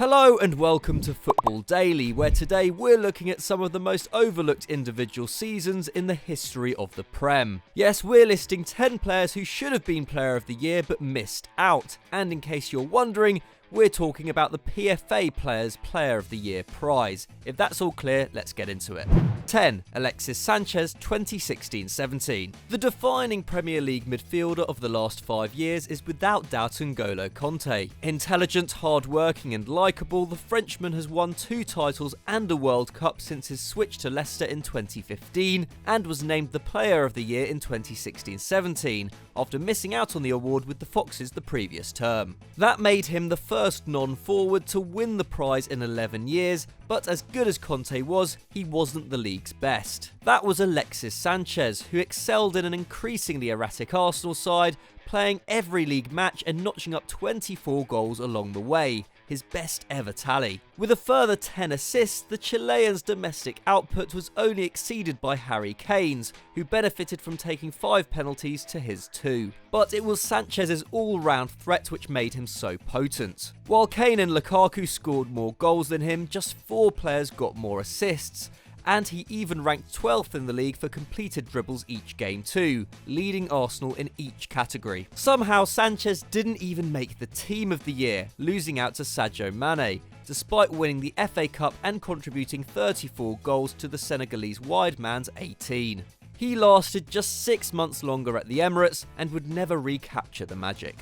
Hello and welcome to Football Daily, where today we're looking at some of the most overlooked individual seasons in the history of the Prem. Yes, we're listing 10 players who should have been Player of the Year but missed out, and in case you're wondering, we're talking about the PFA Players Player of the Year prize. If that's all clear, let's get into it. 10. Alexis Sanchez, 2016-17. The defining Premier League midfielder of the last 5 years is without doubt Ngolo Kante. Intelligent, hard-working and likeable, the Frenchman has won 2 titles and a World Cup since his switch to Leicester in 2015 and was named the Player of the Year in 2016-17, after missing out on the award with the Foxes the previous term. That made him the first non-forward to win the prize in 11 years, but as good as Kante was, he wasn't the league's best. That was Alexis Sanchez, who excelled in an increasingly erratic Arsenal side, playing every league match and notching up 24 goals along the way, his best ever tally. With a further 10 assists, the Chilean's domestic output was only exceeded by Harry Kane's, who benefited from taking 5 penalties to his 2. But it was Sanchez's all-round threat which made him so potent. While Kane and Lukaku scored more goals than him, just 4 players got more assists, and he even ranked 12th in the league for completed dribbles each game too, leading Arsenal in each category. Somehow Sanchez didn't even make the team of the year, losing out to Sadio Mane, despite winning the FA Cup and contributing 34 goals to the Senegalese wide man's 18. He lasted just 6 months longer at the Emirates and would never recapture the magic.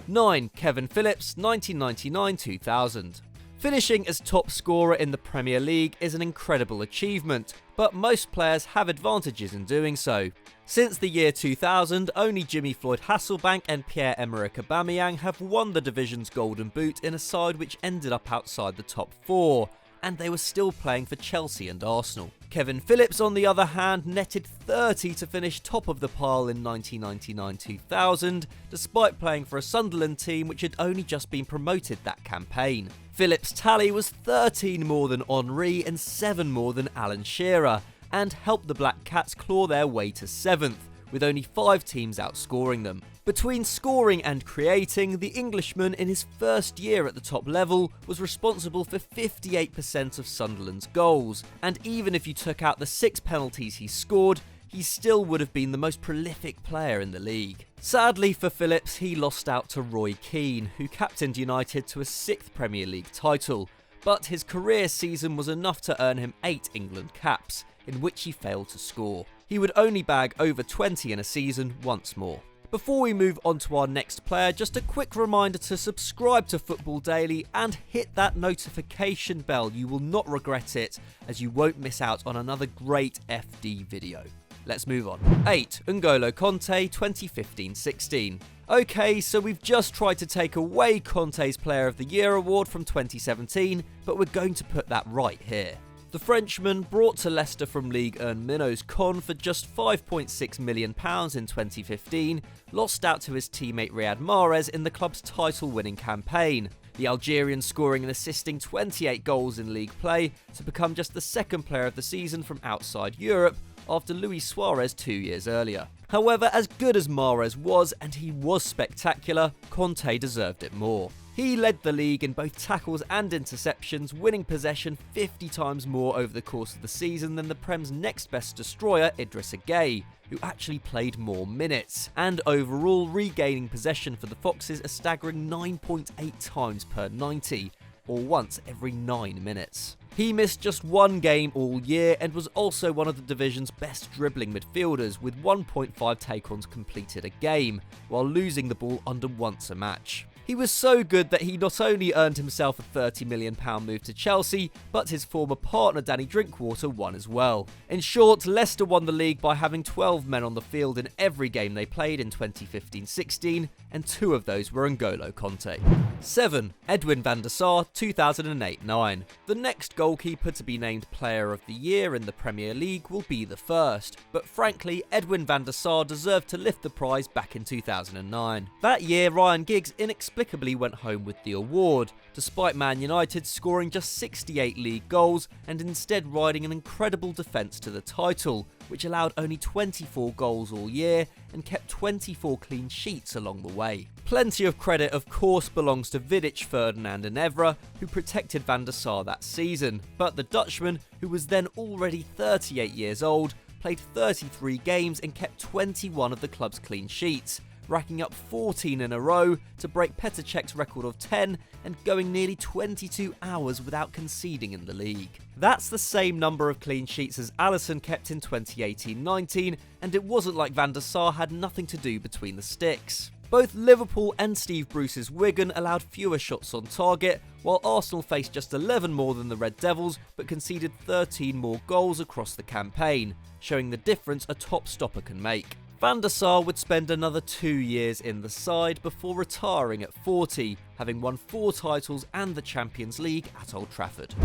9. Kevin Phillips, 1999-2000. Finishing as top scorer in the Premier League is an incredible achievement, but most players have advantages in doing so. Since the year 2000, only Jimmy Floyd Hasselbank and Pierre-Emerick Aubameyang have won the division's Golden Boot in a side which ended up outside the top 4, and they were still playing for Chelsea and Arsenal. Kevin Phillips, on the other hand, netted 30 to finish top of the pile in 1999-2000, despite playing for a Sunderland team which had only just been promoted that campaign. Phillips' tally was 13 more than Henry and 7 more than Alan Shearer, and helped the Black Cats claw their way to 7th, with only 5 teams outscoring them. Between scoring and creating, the Englishman in his first year at the top level was responsible for 58% of Sunderland's goals, and even if you took out the 6 penalties he scored, he still would have been the most prolific player in the league. Sadly for Phillips, he lost out to Roy Keane, who captained United to a 6th Premier League title, but his career season was enough to earn him 8 England caps, in which he failed to score. He would only bag over 20 in a season once more. Before we move on to our next player, just a quick reminder to subscribe to Football Daily and hit that notification bell. You will not regret it, as you won't miss out on another great FD video. Let's move on. 8. Ngolo Kante, 2015-16. Okay, so we've just tried to take away Kante's Player of the Year award from 2017, but we're going to put that right here. The Frenchman, brought to Leicester from Ligue 1 Minnows Con for just £5.6 million in 2015, lost out to his teammate Riyad Mahrez in the club's title-winning campaign, the Algerian scoring and assisting 28 goals in league play to become just the 2nd player of the season from outside Europe, after Luis Suarez 2 years earlier. However, as good as Mahrez was, and he was spectacular, Kante deserved it more. He led the league in both tackles and interceptions, winning possession 50 times more over the course of the season than the Prem's next best destroyer, Idrissa Gueye, who actually played more minutes, and overall regaining possession for the Foxes a staggering 9.8 times per 90, or once every 9 minutes. He missed just 1 game all year and was also one of the division's best dribbling midfielders, with 1.5 take-ons completed a game, while losing the ball under once a match. He was so good that he not only earned himself a £30 million move to Chelsea, but his former partner Danny Drinkwater won as well. In short, Leicester won the league by having 12 men on the field in every game they played in 2015-16, and 2 of those were Ngolo Kante. 7. Edwin van der Sar, 2008-9. The next goalkeeper to be named Player of the Year in the Premier League will be the first, but frankly, Edwin van der Sar deserved to lift the prize back in 2009. That year, Ryan Giggs inexplicably inexplicably went home with the award, despite Man United scoring just 68 league goals and instead riding an incredible defence to the title, which allowed only 24 goals all year and kept 24 clean sheets along the way. Plenty of credit of course belongs to Vidic, Ferdinand and Evra, who protected Van der Sar that season, but the Dutchman, who was then already 38 years old, played 33 games and kept 21 of the club's clean sheets, racking up 14 in a row to break Petr Cech's record of 10 and going nearly 22 hours without conceding in the league. That's the same number of clean sheets as Alisson kept in 2018-19, and it wasn't like Van der Sar had nothing to do between the sticks. Both Liverpool and Steve Bruce's Wigan allowed fewer shots on target, while Arsenal faced just 11 more than the Red Devils but conceded 13 more goals across the campaign, showing the difference a top stopper can make. Van der Sar would spend another 2 years in the side before retiring at 40, having won 4 titles and the Champions League at Old Trafford.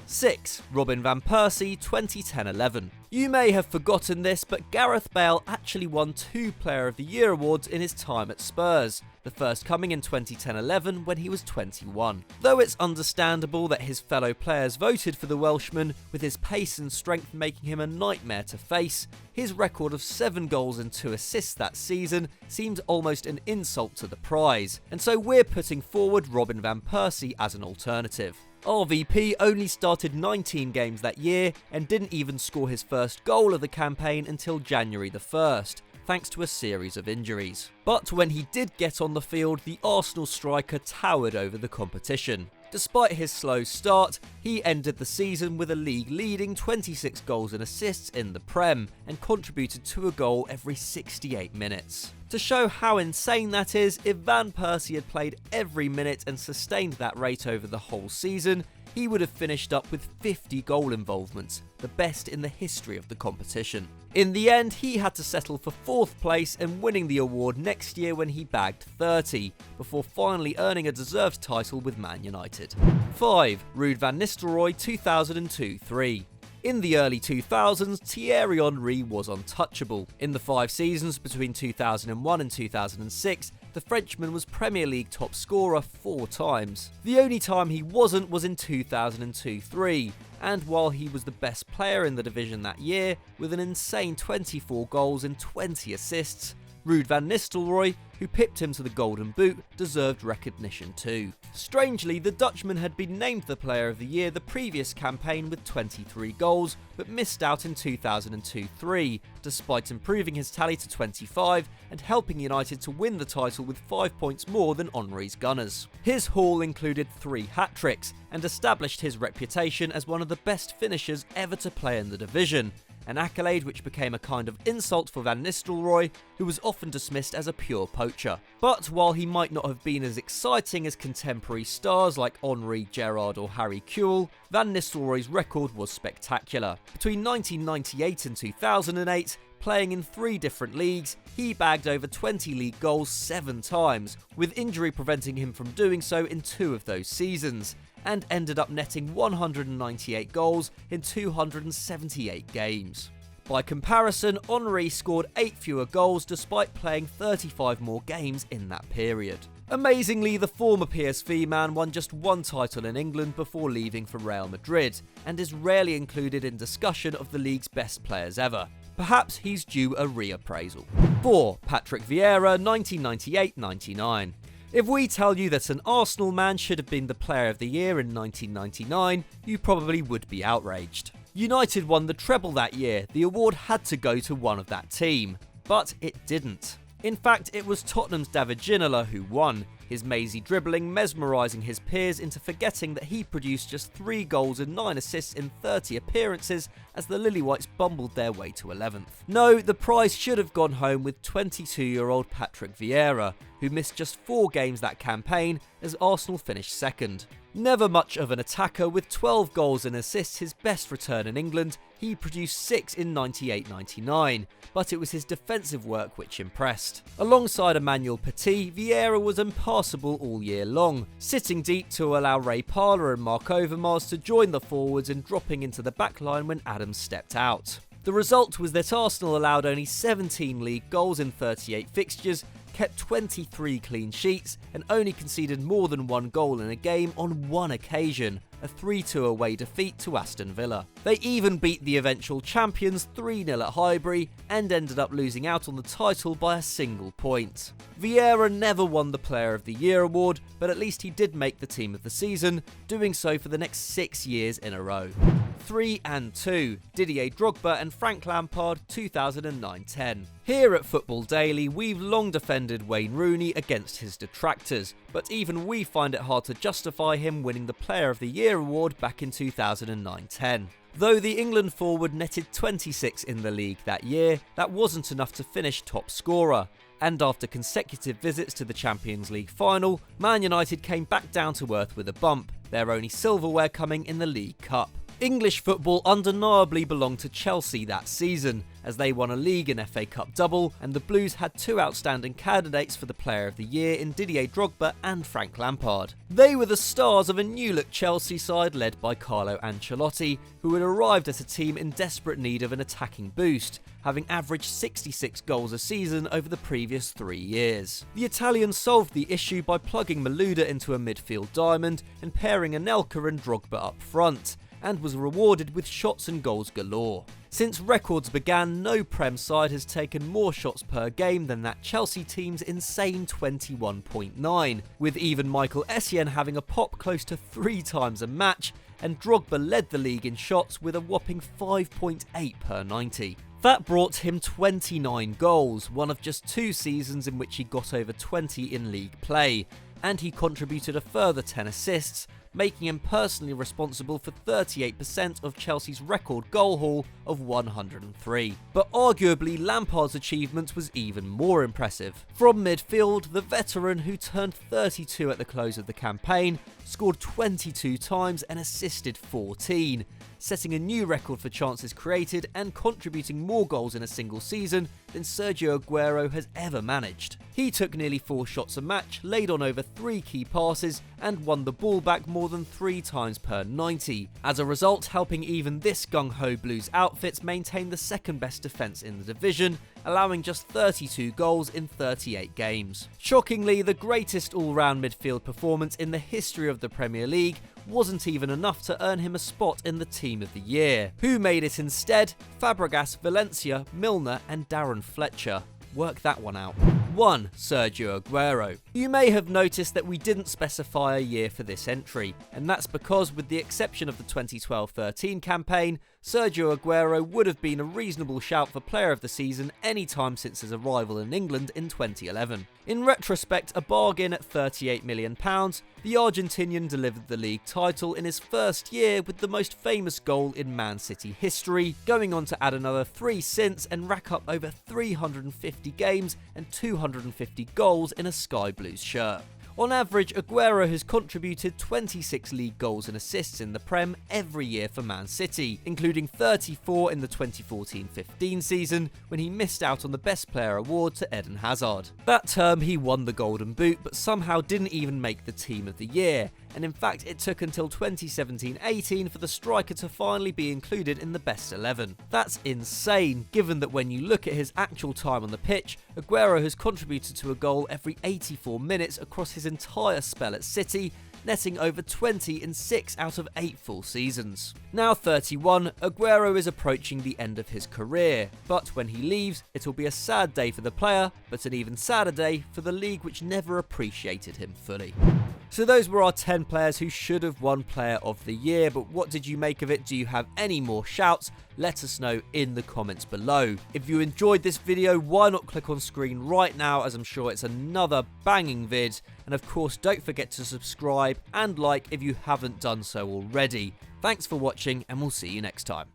6. Robin van Persie 2010-11. You may have forgotten this, but Gareth Bale actually won 2 Player of the Year awards in his time at Spurs, the first coming in 2010-11 when he was 21. Though it's understandable that his fellow players voted for the Welshman, with his pace and strength making him a nightmare to face, his record of 7 goals and 2 assists that season seemed almost an insult to the prize, and so we're putting forward Robin van Persie as an alternative. RVP only started 19 games that year and didn't even score his first goal of the campaign until January the 1st, thanks to a series of injuries. But when he did get on the field, the Arsenal striker towered over the competition. Despite his slow start, he ended the season with a league-leading 26 goals and assists in the Prem and contributed to a goal every 68 minutes. To show how insane that is, if Van Persie had played every minute and sustained that rate over the whole season, he would have finished up with 50 goal involvements, the best in the history of the competition. In the end, he had to settle for 4th place and winning the award next year when he bagged 30, before finally earning a deserved title with Man United. 5. Ruud van Nistelrooy 2002-03. In the early 2000s, Thierry Henry was untouchable. In the 5 seasons between 2001 and 2006, the Frenchman was Premier League top scorer 4 times. The only time he wasn't was in 2002-03, and while he was the best player in the division that year, with an insane 24 goals and 20 assists, Ruud van Nistelrooy, who pipped him to the Golden Boot, deserved recognition too. Strangely, the Dutchman had been named the Player of the Year the previous campaign with 23 goals, but missed out in 2002-03, despite improving his tally to 25 and helping United to win the title with 5 points more than Henry's Gunners. His haul included 3 hat-tricks, and established his reputation as one of the best finishers ever to play in the division, an accolade which became a kind of insult for Van Nistelrooy, who was often dismissed as a pure poacher. But while he might not have been as exciting as contemporary stars like Henry, Gerrard or Harry Kewell, Van Nistelrooy's record was spectacular. Between 1998 and 2008, playing in 3 different leagues, he bagged over 20 league goals 7 times, with injury preventing him from doing so in 2 of those seasons, and ended up netting 198 goals in 278 games. By comparison, Henry scored 8 fewer goals despite playing 35 more games in that period. Amazingly, the former PSV man won just 1 title in England before leaving for Real Madrid, and is rarely included in discussion of the league's best players ever. Perhaps he's due a reappraisal. 4. Patrick Vieira 1998-99. If we tell you that an Arsenal man should have been the Player of the Year in 1999, you probably would be outraged. United won the treble that year, the award had to go to one of that team, but it didn't. In fact, it was Tottenham's David Ginola who won, his mazy dribbling mesmerising his peers into forgetting that he produced just 3 goals and 9 assists in 30 appearances as the Lilywhites bumbled their way to 11th. No, the prize should have gone home with 22-year-old Patrick Vieira, who missed just 4 games that campaign as Arsenal finished second. Never much of an attacker, with 12 goals and assists his best return in England, he produced 6 in 98-99, but it was his defensive work which impressed. Alongside Emmanuel Petit, Vieira was impassable all year long, sitting deep to allow Ray Parlour and Mark Overmars to join the forwards and dropping into the backline when Adams stepped out. The result was that Arsenal allowed only 17 league goals in 38 fixtures, kept 23 clean sheets, and only conceded more than one goal in a game on one occasion, a 3-2 away defeat to Aston Villa. They even beat the eventual champions 3-0 at Highbury and ended up losing out on the title by a single point. Vieira never won the Player of the Year award, but at least he did make the Team of the Season, doing so for the next 6 years in a row. 3 and 2, Didier, Drogba and Frank Lampard 2009-10. Here at Football Daily, we've long defended Wayne Rooney against his detractors, but even we find it hard to justify him winning the Player of the Year award back in 2009-10. Though the England forward netted 26 in the league that year, that wasn't enough to finish top scorer. And after consecutive visits to the Champions League final, Man United came back down to earth with a bump, their only silverware coming in the League Cup. English football undeniably belonged to Chelsea that season, as they won a league and FA Cup double, and the Blues had two outstanding candidates for the Player of the Year in Didier Drogba and Frank Lampard. They were the stars of a new-look Chelsea side led by Carlo Ancelotti, who had arrived at a team in desperate need of an attacking boost, having averaged 66 goals a season over the previous 3 years. The Italians solved the issue by plugging Malouda into a midfield diamond and pairing Anelka and Drogba up front, and was rewarded with shots and goals galore. Since records began, no Prem side has taken more shots per game than that Chelsea team's insane 21.9, with even Michael Essien having a pop close to 3 times a match, and Drogba led the league in shots with a whopping 5.8 per 90. That brought him 29 goals, one of just 2 seasons in which he got over 20 in league play, and he contributed a further 10 assists, making him personally responsible for 38% of Chelsea's record goal haul of 103. But arguably, Lampard's achievement was even more impressive. From midfield, the veteran, who turned 32 at the close of the campaign, scored 22 times and assisted 14, setting a new record for chances created and contributing more goals in a single season than Sergio Aguero has ever managed. He took nearly 4 shots a match, laid on over 3 key passes, and won the ball back more than 3 times per 90, as a result helping even this gung-ho Blues outfit maintain the second best defence in the division, allowing just 32 goals in 38 games. Shockingly, the greatest all-round midfield performance in the history of the Premier League wasn't even enough to earn him a spot in the Team of the Year. Who made it instead? Fabregas, Valencia, Milner and Darren Fletcher. Work that one out. 1. Sergio Aguero. You may have noticed that we didn't specify a year for this entry, and that's because, with the exception of the 2012-13 campaign, Sergio Aguero would have been a reasonable shout for Player of the Season any time since his arrival in England in 2011. In retrospect, a bargain at £38 million, the Argentinian delivered the league title in his first year with the most famous goal in Man City history, going on to add another 3 since and rack up over 350 games and 250 goals in a Sky Blues shirt. On average, Aguero has contributed 26 league goals and assists in the Prem every year for Man City, including 34 in the 2014-15 season when he missed out on the Best Player award to Eden Hazard. That term he won the Golden Boot but somehow didn't even make the Team of the Year, and in fact it took until 2017-18 for the striker to finally be included in the Best 11. That's insane, given that when you look at his actual time on the pitch, Aguero has contributed to a goal every 84 minutes across his entire spell at City, netting over 20 in 6 out of 8 full seasons. Now 31, Aguero is approaching the end of his career, but when he leaves, it'll be a sad day for the player, but an even sadder day for the league which never appreciated him fully. So those were our 10 players who should have won Player of the Year, but what did you make of it? Do you have any more shouts? Let us know in the comments below. If you enjoyed this video, why not click on screen right now, as I'm sure it's another banging vid. And of course, don't forget to subscribe and like if you haven't done so already. Thanks for watching, and we'll see you next time.